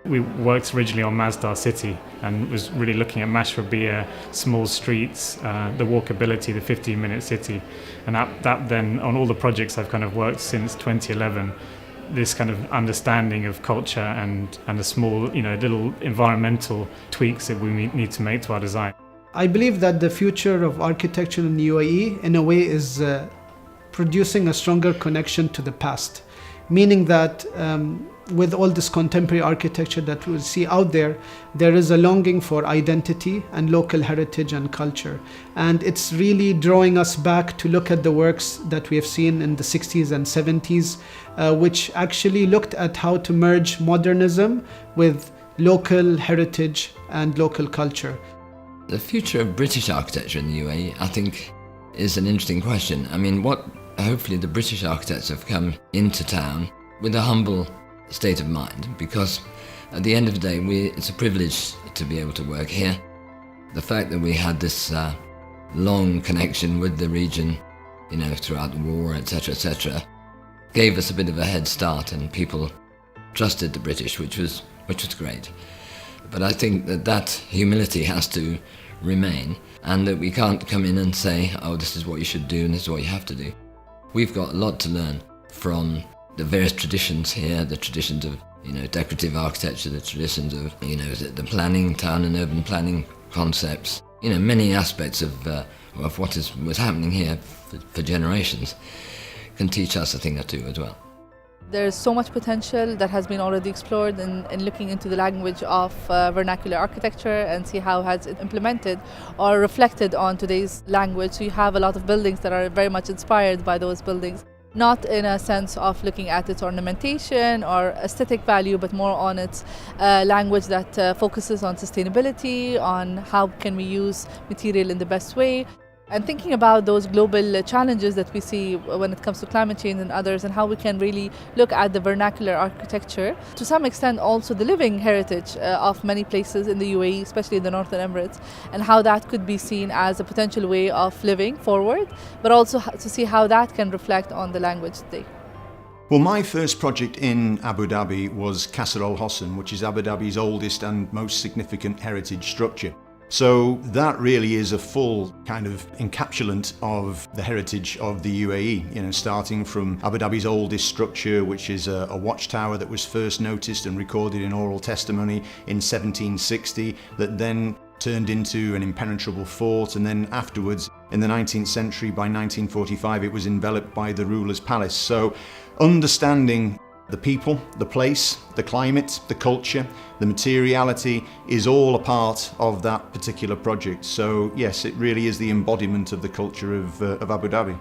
We worked originally on Masdar City and was really looking at Mashrabiyah, small streets, the walkability, the 15-minute city. And that then, on all the projects I've kind of worked since 2011, this kind of understanding of culture and the small, little environmental tweaks that we need to make to our design. I believe that the future of architecture in the UAE, in a way, is producing a stronger connection to the past. Meaning that with all this contemporary architecture that we see out there, there is a longing for identity and local heritage and culture. And it's really drawing us back to look at the works that we have seen in the 60s and 70s, which actually looked at how to merge modernism with local heritage and local culture. The future of British architecture in the UAE, I think, is an interesting question. I mean, hopefully the British architects have come into town with a humble state of mind, because at the end of the day, it's a privilege to be able to work here. The fact that we had this long connection with the region, throughout the war, etc., gave us a bit of a head start, and people trusted the British, which was great. But I think that humility has to remain, and that we can't come in and say, oh, this is what you should do and this is what you have to do. We've got a lot to learn from the various traditions here, the traditions of, decorative architecture, the traditions of, the planning, town and urban planning concepts. Many aspects of what was happening here for generations can teach us a thing or two as well. There's so much potential that has been already explored in looking into the language of vernacular architecture and see how has it implemented or reflected on today's language. So you have a lot of buildings that are very much inspired by those buildings, not in a sense of looking at its ornamentation or aesthetic value, but more on its language that focuses on sustainability, on how can we use material in the best way. And thinking about those global challenges that we see when it comes to climate change and others, and how we can really look at the vernacular architecture, to some extent also the living heritage of many places in the UAE, especially in the Northern Emirates, and how that could be seen as a potential way of living forward, but also to see how that can reflect on the language today. Well, my first project in Abu Dhabi was Qasr Al Hosn, which is Abu Dhabi's oldest and most significant heritage structure. So that really is a full kind of encapsulant of the heritage of the UAE, starting from Abu Dhabi's oldest structure, which is a watchtower that was first noticed and recorded in oral testimony in 1760, that then turned into an impenetrable fort, and then afterwards, in the 19th century, by 1945, it was enveloped by the ruler's palace. So understanding the people, the place, the climate, the culture, the materiality is all a part of that particular project. So yes, it really is the embodiment of the culture of Abu Dhabi.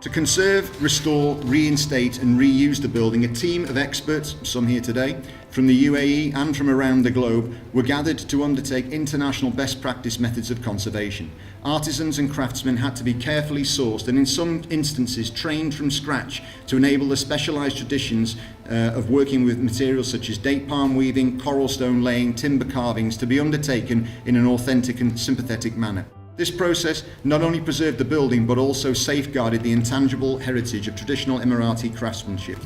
To conserve, restore, reinstate and reuse the building, a team of experts, some here today, from the UAE and from around the globe, were gathered to undertake international best practice methods of conservation. Artisans and craftsmen had to be carefully sourced and in some instances trained from scratch to enable the specialised traditions of working with materials such as date palm weaving, coral stone laying, timber carvings to be undertaken in an authentic and sympathetic manner. This process not only preserved the building but also safeguarded the intangible heritage of traditional Emirati craftsmanship.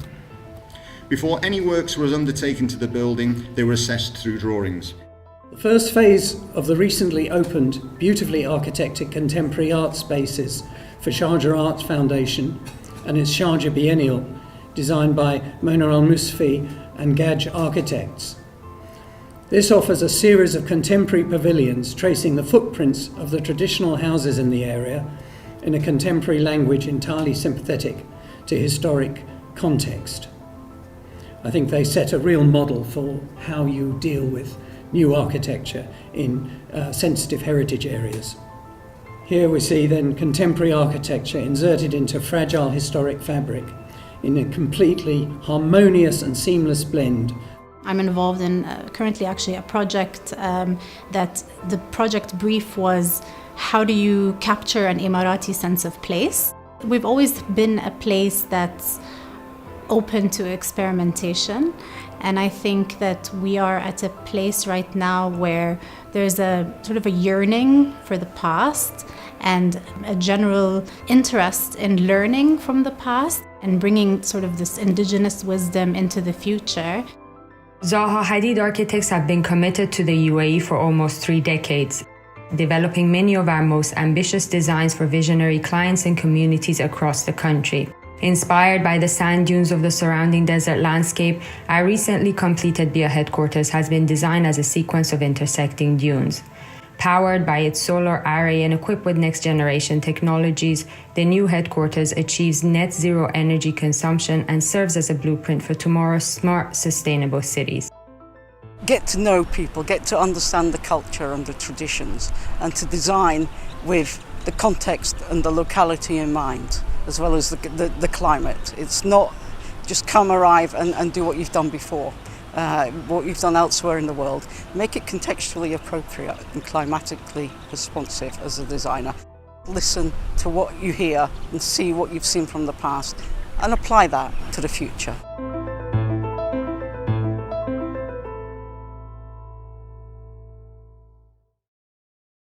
Before any works were undertaken to the building, they were assessed through drawings. The first phase of the recently opened, beautifully architected contemporary art spaces for Sharjah Arts Foundation and its Sharjah Biennial, designed by Mona Al-Musfi and Gaj Architects. This offers a series of contemporary pavilions tracing the footprints of the traditional houses in the area in a contemporary language entirely sympathetic to historic context. I think they set a real model for how you deal with new architecture in sensitive heritage areas. Here we see then contemporary architecture inserted into fragile historic fabric in a completely harmonious and seamless blend. I'm involved in currently actually a project that the project brief was, how do you capture an Emirati sense of place? We've always been a place that's open to experimentation, and I think that we are at a place right now where there's a sort of a yearning for the past and a general interest in learning from the past and bringing sort of this indigenous wisdom into the future. Zaha Hadid Architects have been committed to the UAE for almost 3 decades, developing many of our most ambitious designs for visionary clients and communities across the country. Inspired by the sand dunes of the surrounding desert landscape, our recently completed BIA headquarters has been designed as a sequence of intersecting dunes. Powered by its solar array and equipped with next-generation technologies, the new headquarters achieves net zero energy consumption and serves as a blueprint for tomorrow's smart, sustainable cities. Get to know people, get to understand the culture and the traditions, and to design with the context and the locality in mind, as well as the climate. It's not just come, arrive and do what you've done before. What you've done elsewhere in the world. Make it contextually appropriate and climatically responsive as a designer. Listen to what you hear and see what you've seen from the past and apply that to the future.